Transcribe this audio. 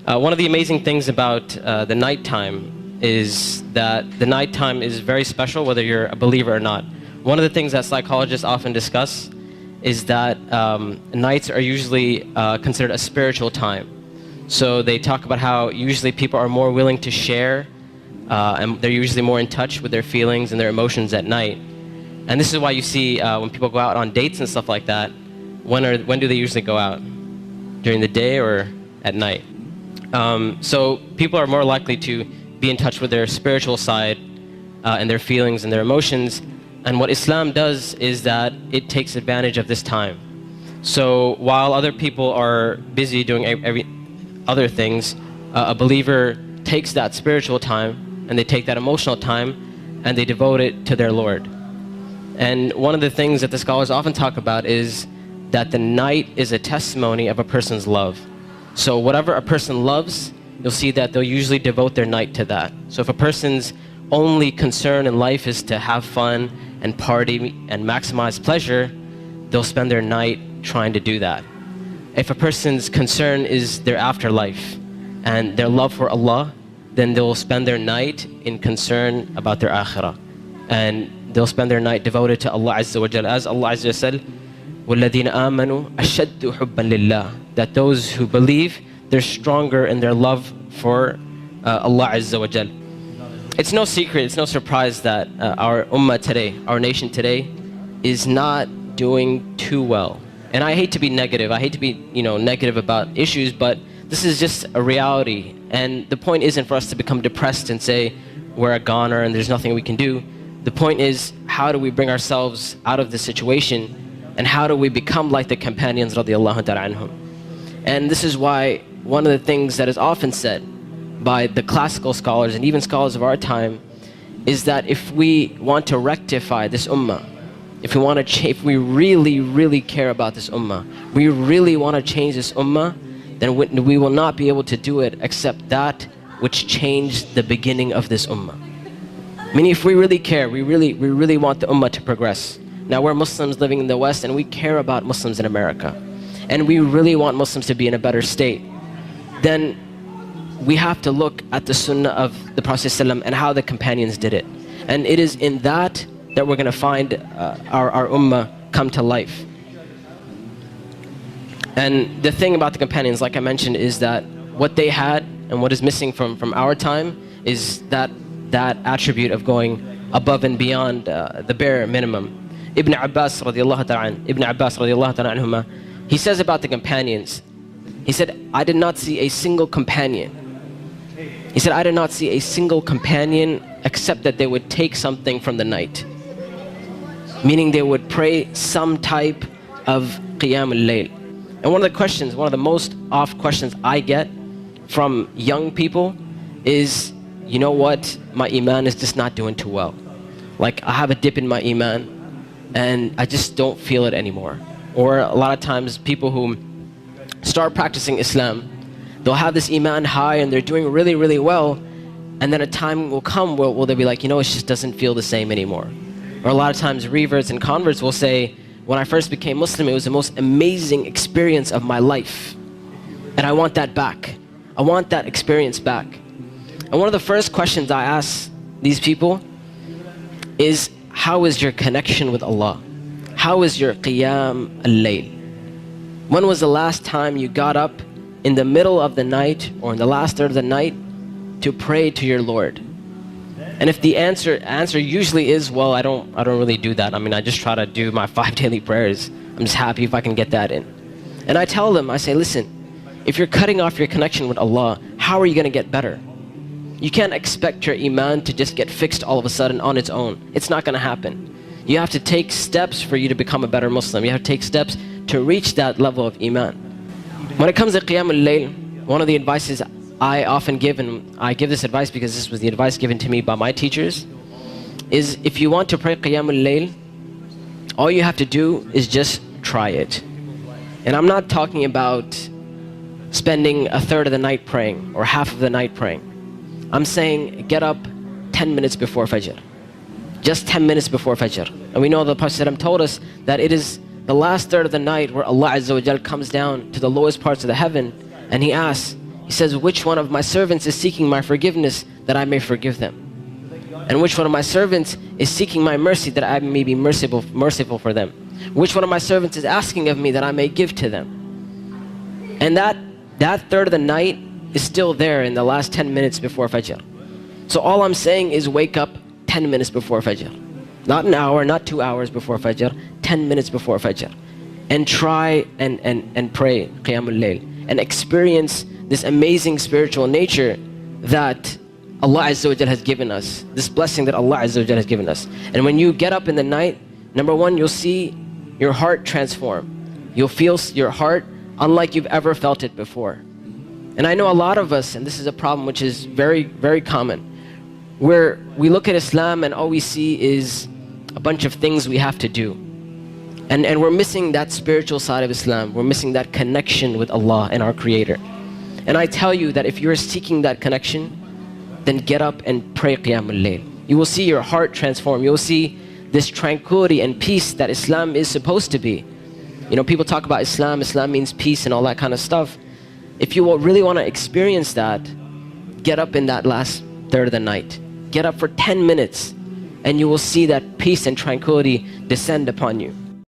One of the amazing things about the nighttime is that the nighttime is very special whether you're a believer or not. One of the things that psychologists often discuss is that nights are usually considered a spiritual time. So they talk about how usually people are more willing to share and they're usually more in touch with their feelings and their emotions at night. And this is why you see when people go out on dates and stuff like that, when do they usually go out? During the day or at night? So people are more likely to be in touch with their spiritual side and their feelings and their emotions. And what Islam does is that it takes advantage of this time. So while other people are busy doing other things, a believer takes that spiritual time and they take that emotional time and they devote it to their Lord. And one of the things that the scholars often talk about is that the night is a testimony of a person's love. So whatever a person loves, you'll see that they'll usually devote their night to that. So if a person's only concern in life is to have fun and party and maximize pleasure, they'll spend their night trying to do that. If a person's concern is their afterlife and their love for Allah, then they'll spend their night in concern about their akhirah. And they'll spend their night devoted to Allah Azza wa Jal. As Allah Azza wa Jal said, وَالَّذِينَ آمَنُوا أَشَدُّ حُبًّا لِلَّهِ. That those who believe, they're stronger in their love for Allah Azza wa Jal. It's no secret, it's no surprise that our ummah today, our nation today, is not doing too well. And I hate to be negative, I hate to be negative about issues, but this is just a reality. And the point isn't for us to become depressed and say we're a goner and there's nothing we can do. The point is, how do we bring ourselves out of this situation, and how do we become like the companions radiallahu ta'ala anhum? And this is why one of the things that is often said by the classical scholars and even scholars of our time is that if we want to rectify this ummah, if we really care about this ummah, we really want to change this ummah, then we will not be able to do it except that which changed the beginning of this ummah. Meaning, if we really care, we really want the ummah to progress. Now we're Muslims living in the West and we care about Muslims in America, and we really want Muslims to be in a better state. Then we have to look at the sunnah of the Prophet ﷺ and how the companions did it. And it is in that we're going to find our ummah come to life. And the thing about the companions, like I mentioned, is that what they had and what is missing from our time is that attribute of going above and beyond the bare minimum. Ibn Abbas radiallahu ta'ala anhuma, he says about the companions, he said, I did not see a single companion. He said, I did not see a single companion except that they would take something from the night. Meaning they would pray some type of qiyam al-layl. And one of the most oft questions I get from young people is, you know what, my iman is just not doing too well. Like, I have a dip in my iman and I just don't feel it anymore. Or a lot of times people who start practicing Islam, they'll have this iman high and they're doing really well, and then a time will come where they'll be like, it just doesn't feel the same anymore. Or a lot of times reverts and converts will say, when I first became Muslim, it was the most amazing experience of my life, and I want that back. I want that experience back. And one of the first questions I ask these people is, how is your connection with Allah? How is your qiyam al-layl? When was the last time you got up in the middle of the night or in the last third of the night to pray to your Lord? And if the answer usually is, well, I don't really do that. I just try to do my 5 daily prayers. I'm just happy if I can get that in. And I tell them, I say, listen, if you're cutting off your connection with Allah, how are you going to get better? You can't expect your iman to just get fixed all of a sudden on its own. It's not going to happen. You have to take steps for you to become a better Muslim. You have to take steps to reach that level of iman. When it comes to qiyam al-layl, one of the advices I often give, and I give this advice because this was the advice given to me by my teachers, is if you want to pray qiyam al-layl, all you have to do is just try it. And I'm not talking about spending a third of the night praying or half of the night praying. I'm saying get up 10 minutes before Fajr. Just 10 minutes before Fajr. And we know the Prophet ﷺ told us that it is the last third of the night where Allah Azza wa Jal comes down to the lowest parts of the heaven and He asks, He says, which one of my servants is seeking my forgiveness that I may forgive them? And which one of my servants is seeking my mercy that I may be merciful for them? Which one of my servants is asking of me that I may give to them? And that third of the night is still there in the last 10 minutes before Fajr. So all I'm saying is wake up 10 minutes before Fajr. Not an hour, not 2 hours before Fajr, 10 minutes before Fajr. And try and pray Qiyamul Layl and experience this amazing spiritual nature that Allah Azza wa Jal has given us, this blessing that Allah Azza wa Jal has given us. And when you get up in the night, number one, you'll see your heart transform. You'll feel your heart unlike you've ever felt it before. And I know a lot of us, and this is a problem which is very, very common, where we look at Islam and all we see is a bunch of things we have to do. And we're missing that spiritual side of Islam. We're missing that connection with Allah and our Creator. And I tell you that if you're seeking that connection, then get up and pray Qiyamul Layl. You will see your heart transform. You will see this tranquility and peace that Islam is supposed to be. You know, people talk about Islam. Islam means peace and all that kind of stuff. If you really want to experience that, get up in that last third of the night. Get up for 10 minutes and you will see that peace and tranquility descend upon you.